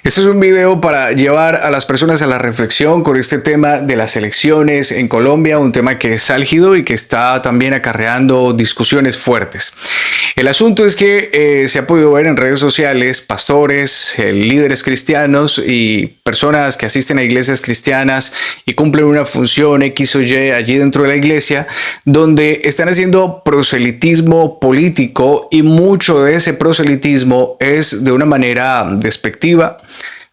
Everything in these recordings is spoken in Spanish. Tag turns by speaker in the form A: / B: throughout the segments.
A: Este es un video para llevar a las personas a la reflexión con este tema de las elecciones en Colombia, un tema que es álgido y que está también acarreando discusiones fuertes. El asunto es que se ha podido ver en redes sociales pastores, líderes cristianos y personas que asisten a iglesias cristianas y cumplen una función X o Y allí dentro de la iglesia, donde están haciendo proselitismo político, y mucho de ese proselitismo es de una manera despectiva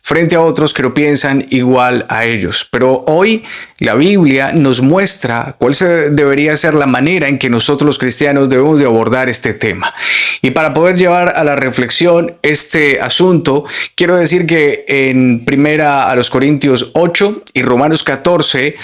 A: frente a otros que no piensan igual a ellos. Pero hoy la Biblia nos muestra cuál debería ser la manera en que nosotros los cristianos debemos de abordar este tema. Y para poder llevar a la reflexión este asunto, quiero decir que en primera a los Corintios 8 y Romanos 14,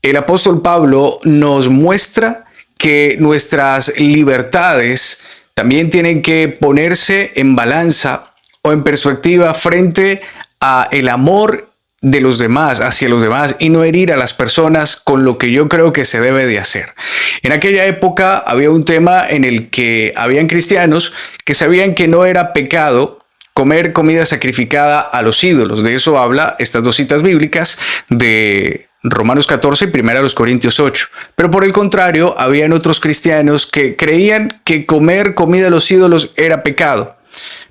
A: el apóstol Pablo nos muestra que nuestras libertades también tienen que ponerse en balanza o en perspectiva frente a el amor de los demás, hacia los demás, y no herir a las personas con lo que yo creo que se debe de hacer. En aquella época había un tema en el que habían cristianos que sabían que no era pecado comer comida sacrificada a los ídolos. De eso habla estas dos citas bíblicas de Romanos 14 y 1 Corintios 8. Pero por el contrario, habían otros cristianos que creían que comer comida a los ídolos era pecado.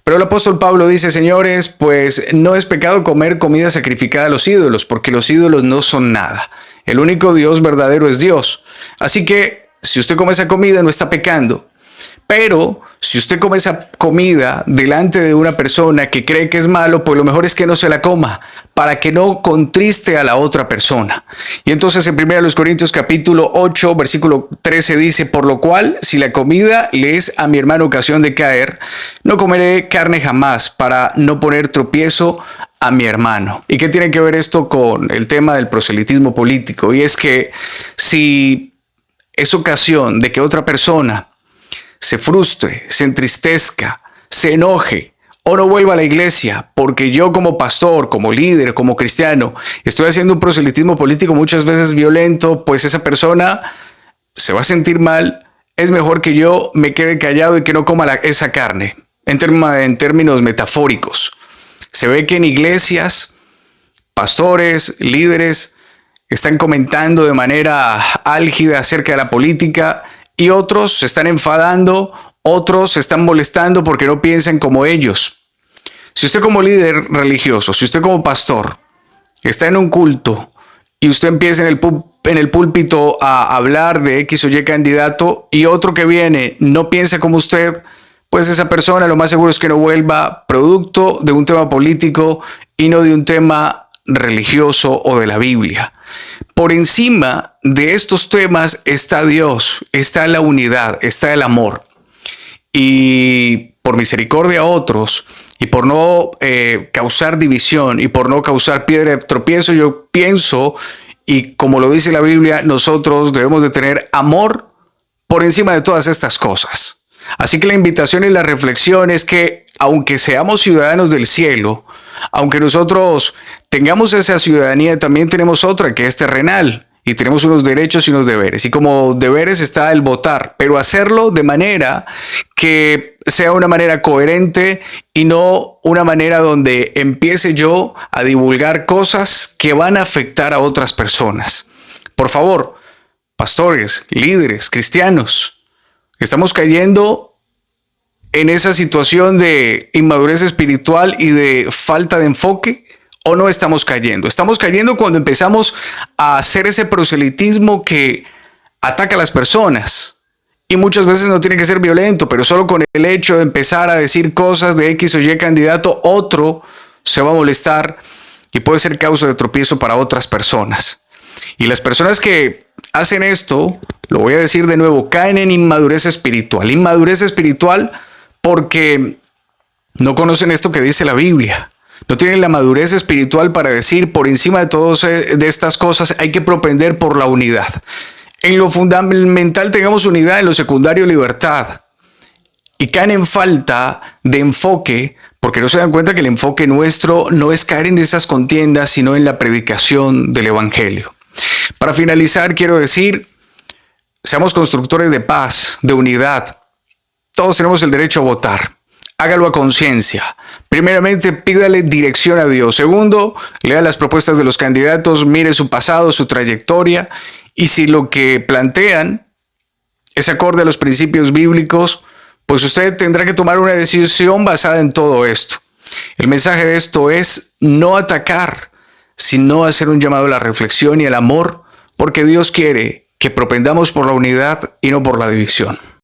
A: Pero el apóstol Pablo dice: señores, pues no es pecado comer comida sacrificada a los ídolos, porque los ídolos no son nada. El único Dios verdadero es Dios. Así que si usted come esa comida no está pecando. Pero si usted come esa comida delante de una persona que cree que es malo, pues lo mejor es que no se la coma, para que no contriste a la otra persona. Y entonces en 1 Corintios capítulo 8, versículo 13 dice: por lo cual, si la comida le es a mi hermano ocasión de caer, no comeré carne jamás, para no poner tropiezo a mi hermano. ¿Y qué tiene que ver esto con el tema del proselitismo político? Y es que si es ocasión de que otra persona se frustre, se entristezca, se enoje o no vuelva a la iglesia porque yo como pastor, como líder, como cristiano, estoy haciendo un proselitismo político muchas veces violento, pues esa persona se va a sentir mal. Es mejor que yo me quede callado y que no coma esa carne. En términos metafóricos, se ve que en iglesias, pastores, líderes están comentando de manera álgida acerca de la política, y otros se están enfadando, otros se están molestando porque no piensan como ellos. Si usted como líder religioso, si usted como pastor está en un culto y usted empieza en el púlpito a hablar de X o Y candidato, y otro que viene no piensa como usted, pues esa persona lo más seguro es que no vuelva, producto de un tema político y no de un tema religioso o de la Biblia. Por encima de estos temas está Dios, está la unidad, está el amor. Y por misericordia a otros, y por no causar división, y por no causar piedra de tropiezo, yo pienso, y como lo dice la Biblia, nosotros debemos de tener amor por encima de todas estas cosas. Así que la invitación y la reflexión es que, aunque seamos ciudadanos del cielo, aunque nosotros tengamos esa ciudadanía, también tenemos otra que es terrenal, y tenemos unos derechos y unos deberes. Y como deberes está el votar, pero hacerlo de manera que sea una manera coherente y no una manera donde empiece yo a divulgar cosas que van a afectar a otras personas. Por favor, pastores, líderes, cristianos, estamos cayendo en esa situación de inmadurez espiritual y de falta de enfoque, ¿o no estamos cayendo? Estamos cayendo cuando empezamos a hacer ese proselitismo que ataca a las personas. Y muchas veces no tiene que ser violento, pero solo con el hecho de empezar a decir cosas de X o Y candidato, otro se va a molestar y puede ser causa de tropiezo para otras personas. Y las personas que hacen esto, lo voy a decir de nuevo, caen en inmadurez espiritual. Inmadurez espiritual porque no conocen esto que dice la Biblia. No tienen la madurez espiritual para decir: por encima de todas de estas cosas hay que propender por la unidad. En lo fundamental tengamos unidad, en lo secundario libertad. Y caen en falta de enfoque porque no se dan cuenta que el enfoque nuestro no es caer en esas contiendas, sino en la predicación del evangelio. Para finalizar, quiero decir: seamos constructores de paz, de unidad. Todos tenemos el derecho a votar. hágalo a conciencia. Primeramente, pídale dirección a Dios. Segundo, lea las propuestas de los candidatos, mire su pasado, su trayectoria, y si lo que plantean es acorde a los principios bíblicos, pues usted tendrá que tomar una decisión basada en todo esto. El mensaje de esto es no atacar, sino hacer un llamado a la reflexión y al amor, porque Dios quiere que propendamos por la unidad y no por la división.